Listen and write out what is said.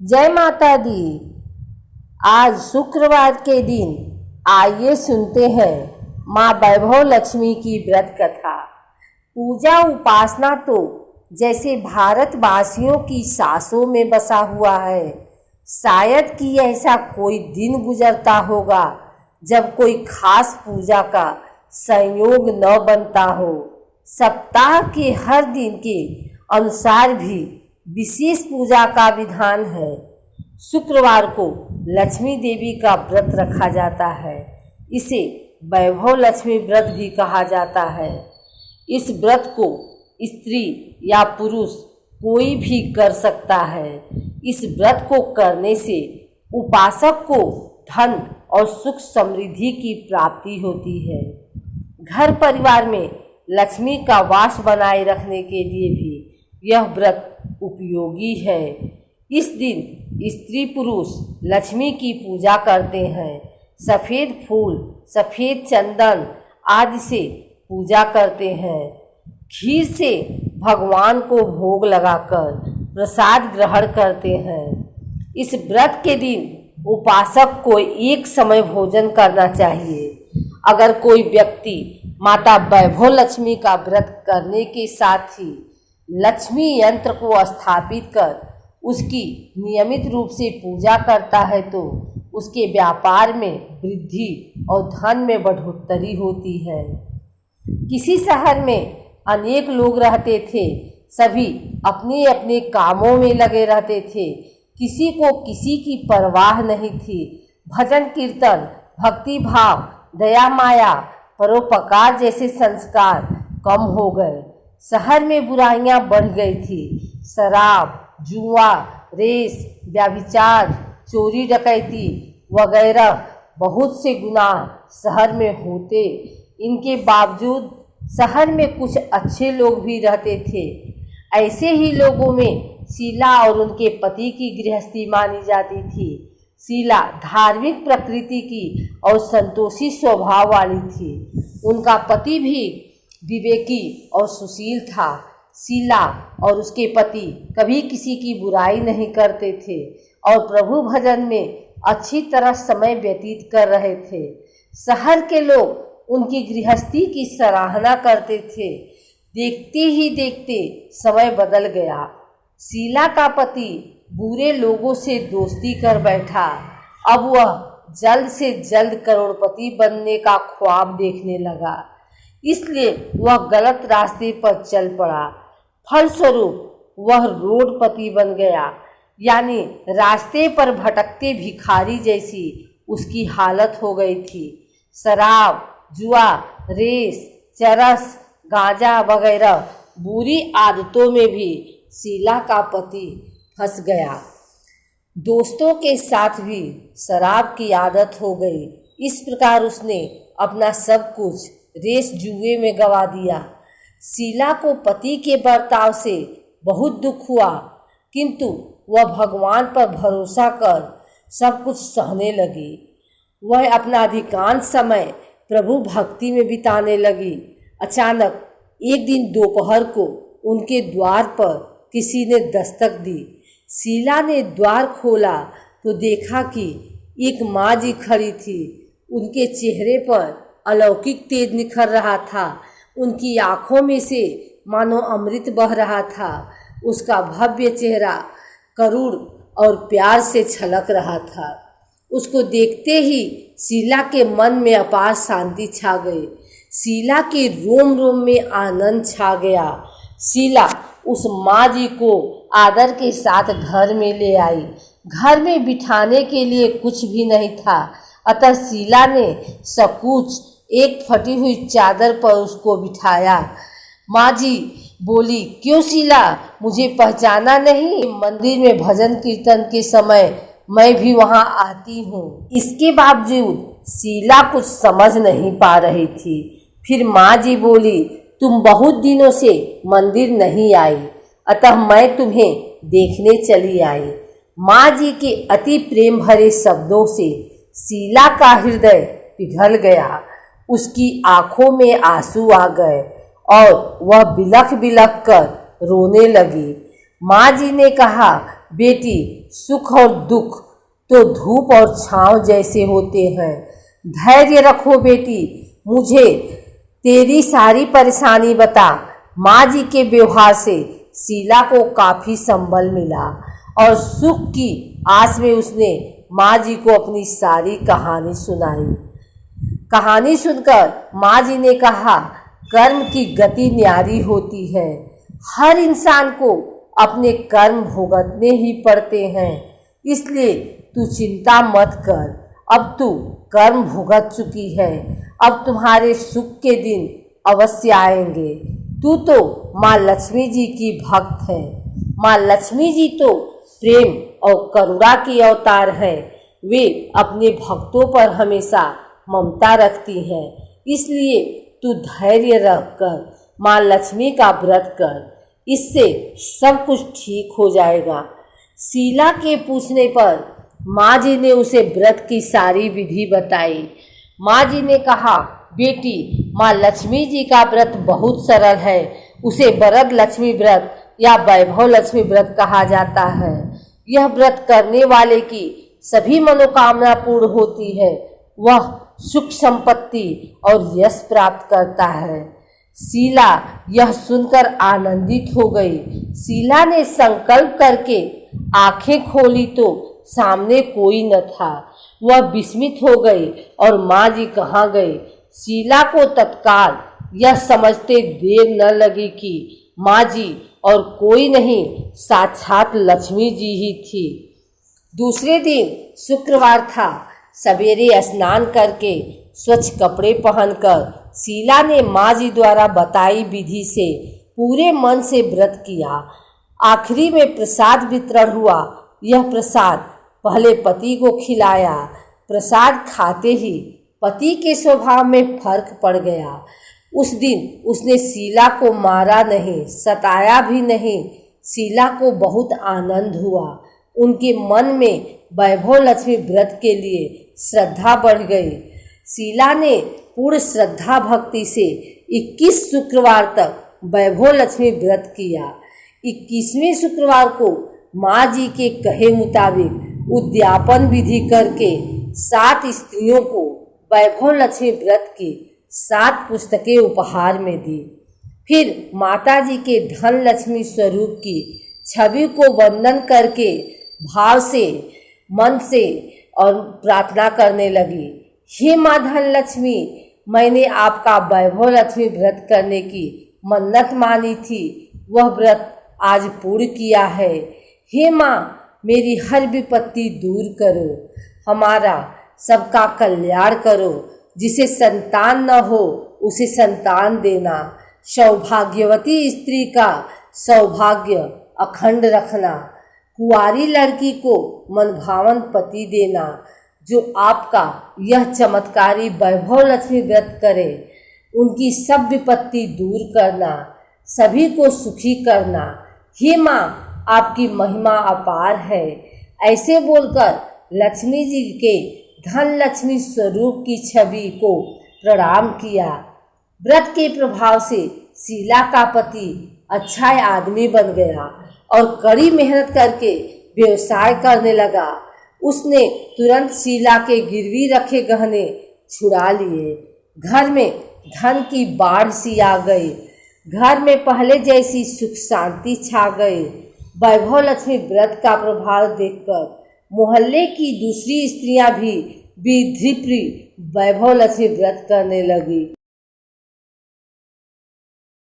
जय माता दी। आज शुक्रवार के दिन आइए सुनते हैं माँ वैभव लक्ष्मी की व्रत कथा। पूजा उपासना तो जैसे भारतवासियों की सांसों में बसा हुआ है। शायद कि ऐसा कोई दिन गुजरता होगा जब कोई खास पूजा का संयोग न बनता हो। सप्ताह के हर दिन के अनुसार भी विशेष पूजा का विधान है। शुक्रवार को लक्ष्मी देवी का व्रत रखा जाता है। इसे वैभव लक्ष्मी व्रत भी कहा जाता है। इस व्रत को स्त्री या पुरुष कोई भी कर सकता है। इस व्रत को करने से उपासक को धन और सुख समृद्धि की प्राप्ति होती है। घर परिवार में लक्ष्मी का वास बनाए रखने के लिए भी यह व्रत उपयोगी है। इस दिन स्त्री पुरुष लक्ष्मी की पूजा करते हैं। सफ़ेद फूल, सफ़ेद चंदन आदि से पूजा करते हैं। खीर से भगवान को भोग लगाकर प्रसाद ग्रहण करते हैं। इस व्रत के दिन उपासक को एक समय भोजन करना चाहिए। अगर कोई व्यक्ति माता वैभव लक्ष्मी का व्रत करने के साथ ही लक्ष्मी यंत्र को स्थापित कर उसकी नियमित रूप से पूजा करता है तो उसके व्यापार में वृद्धि और धन में बढ़ोतरी होती है। किसी शहर में अनेक लोग रहते थे। सभी अपने अपने कामों में लगे रहते थे। किसी को किसी की परवाह नहीं थी। भजन कीर्तन, भक्ति भाव, दया माया, परोपकार जैसे संस्कार कम हो गए। शहर में बुराइयां बढ़ गई थी। शराब, जुआ, रेस, व्यभिचार, चोरी डकैती वगैरह बहुत से गुनाह शहर में होते। इनके बावजूद शहर में कुछ अच्छे लोग भी रहते थे। ऐसे ही लोगों में शीला और उनके पति की गृहस्थी मानी जाती थी। शीला धार्मिक प्रकृति की और संतोषी स्वभाव वाली थी। उनका पति भी विवेकी और सुशील था। शीला और उसके पति कभी किसी की बुराई नहीं करते थे और प्रभु भजन में अच्छी तरह समय व्यतीत कर रहे थे। शहर के लोग उनकी गृहस्थी की सराहना करते थे। देखते ही देखते समय बदल गया। शीला का पति बुरे लोगों से दोस्ती कर बैठा। अब वह जल्द से जल्द करोड़पति बनने का ख्वाब देखने लगा। इसलिए वह गलत रास्ते पर चल पड़ा। फलस्वरूप वह रोडपति बन गया, यानी रास्ते पर भटकते भिखारी जैसी उसकी हालत हो गई थी। शराब, जुआ, रेस, चरस, गांजा वगैरह बुरी आदतों में भी शीला का पति फंस गया। दोस्तों के साथ भी शराब की आदत हो गई। इस प्रकार उसने अपना सब कुछ रेस जुए में गवा दिया। शीला को पति के बर्ताव से बहुत दुख हुआ, किंतु वह भगवान पर भरोसा कर सब कुछ सहने लगी। वह अपना अधिकांश समय प्रभु भक्ति में बिताने लगी। अचानक एक दिन दोपहर को उनके द्वार पर किसी ने दस्तक दी। शीला ने द्वार खोला तो देखा कि एक माँ जी खड़ी थी। उनके चेहरे पर अलौकिक तेज निखर रहा था। उनकी आँखों में से मानो अमृत बह रहा था। उसका भव्य चेहरा करुण और प्यार से छलक रहा था। उसको देखते ही शीला के मन में अपार शांति छा गई। शीला के रोम रोम में आनंद छा गया। शीला उस माँ जी को आदर के साथ घर में ले आई। घर में बिठाने के लिए कुछ भी नहीं था, अतः शीला ने सकुच एक फटी हुई चादर पर उसको बिठाया। माँ जी बोली, क्यों शीला, मुझे पहचाना नहीं? मंदिर में भजन कीर्तन के समय मैं भी वहाँ आती हूँ। इसके बावजूद शीला कुछ समझ नहीं पा रही थी। फिर माँ जी बोली, तुम बहुत दिनों से मंदिर नहीं आई, अतः मैं तुम्हें देखने चली आई। माँ जी के अति प्रेम भरे शब्दों से शीला का हृदय पिघल गया। उसकी आंखों में आंसू आ गए और वह बिलख बिलख कर रोने लगी। माँ जी ने कहा, बेटी, सुख और दुख तो धूप और छांव जैसे होते हैं। धैर्य रखो बेटी, मुझे तेरी सारी परेशानी बता। माँ जी के व्यवहार से शीला को काफी संबल मिला और सुख की आस में उसने माँ जी को अपनी सारी कहानी सुनाई। कहानी सुनकर माँ जी ने कहा, कर्म की गति न्यारी होती है। हर इंसान को अपने कर्म भुगतने ही पड़ते हैं, इसलिए तू चिंता मत कर। अब तू कर्म भुगत चुकी है, अब तुम्हारे सुख के दिन अवश्य आएंगे। तू तो माँ लक्ष्मी जी की भक्त है। माँ लक्ष्मी जी तो प्रेम और करुणा की अवतार है। वे अपने भक्तों पर हमेशा ममता रखती हैं, इसलिए तू धैर्य रखकर माँ लक्ष्मी का व्रत कर, इससे सब कुछ ठीक हो जाएगा। शीला के पूछने पर माँ जी ने उसे व्रत की सारी विधि बताई। माँ जी ने कहा, बेटी, माँ लक्ष्मी जी का व्रत बहुत सरल है। उसे वरद लक्ष्मी व्रत या वैभव लक्ष्मी व्रत कहा जाता है। यह व्रत करने वाले की सभी मनोकामना पूर्ण होती है। वह सुख संपत्ति और यश प्राप्त करता है। शीला यह सुनकर आनंदित हो गई। शीला ने संकल्प करके आंखें खोली तो सामने कोई न था। वह विस्मित हो गई और माँ जी कहाँ गई। शीला को तत्काल यह समझते देर न लगी कि माँ जी और कोई नहीं, साक्षात लक्ष्मी जी ही थी। दूसरे दिन शुक्रवार था। सवेरे स्नान करके स्वच्छ कपड़े पहनकर शीला ने माँ जी द्वारा बताई विधि से पूरे मन से व्रत किया। आखिरी में प्रसाद वितरण हुआ। यह प्रसाद पहले पति को खिलाया। प्रसाद खाते ही पति के स्वभाव में फर्क पड़ गया। उस दिन उसने शीला को मारा नहीं, सताया भी नहीं। शीला को बहुत आनंद हुआ। उनके मन में वैभव लक्ष्मी व्रत के लिए श्रद्धा बढ़ गई। शीला ने पूर्ण श्रद्धा भक्ति से 21 शुक्रवार तक वैभव लक्ष्मी व्रत किया। 21वें शुक्रवार को माँ जी के कहे मुताबिक उद्यापन विधि करके 7 स्त्रियों को वैभव लक्ष्मी व्रत की 7 पुस्तकें उपहार में दी। फिर माता जी के धन लक्ष्मी स्वरूप की छवि को वंदन करके भाव से, मन से और प्रार्थना करने लगी। हे माँ धन लक्ष्मी, मैंने आपका वैभव लक्ष्मी व्रत करने की मन्नत मानी थी, वह व्रत आज पूर्ण किया है। हे माँ, मेरी हर विपत्ति दूर करो, हमारा सबका कल्याण करो। जिसे संतान न हो उसे संतान देना, सौभाग्यवती स्त्री का सौभाग्य अखंड रखना, कुंवारी लड़की को मनभावन पति देना। जो आपका यह चमत्कारी वैभव लक्ष्मी व्रत करे, उनकी सब विपत्ति दूर करना, सभी को सुखी करना। हे माँ, आपकी महिमा अपार है। ऐसे बोलकर लक्ष्मी जी के धन लक्ष्मी स्वरूप की छवि को प्रणाम किया। व्रत के प्रभाव से शीला का पति अच्छा आदमी बन गया और कड़ी मेहनत करके व्यवसाय करने लगा। उसने तुरंत शीला के गिरवी रखे गहने छुड़ा लिए। घर में धन की बाढ़ सी आ गई। घर में पहले जैसी सुख शांति छा गई। वैभव लक्ष्मी व्रत का प्रभाव देखकर मोहल्ले की दूसरी स्त्रियां भी विधिप्रिय वैभव लक्ष्मी व्रत करने लगी।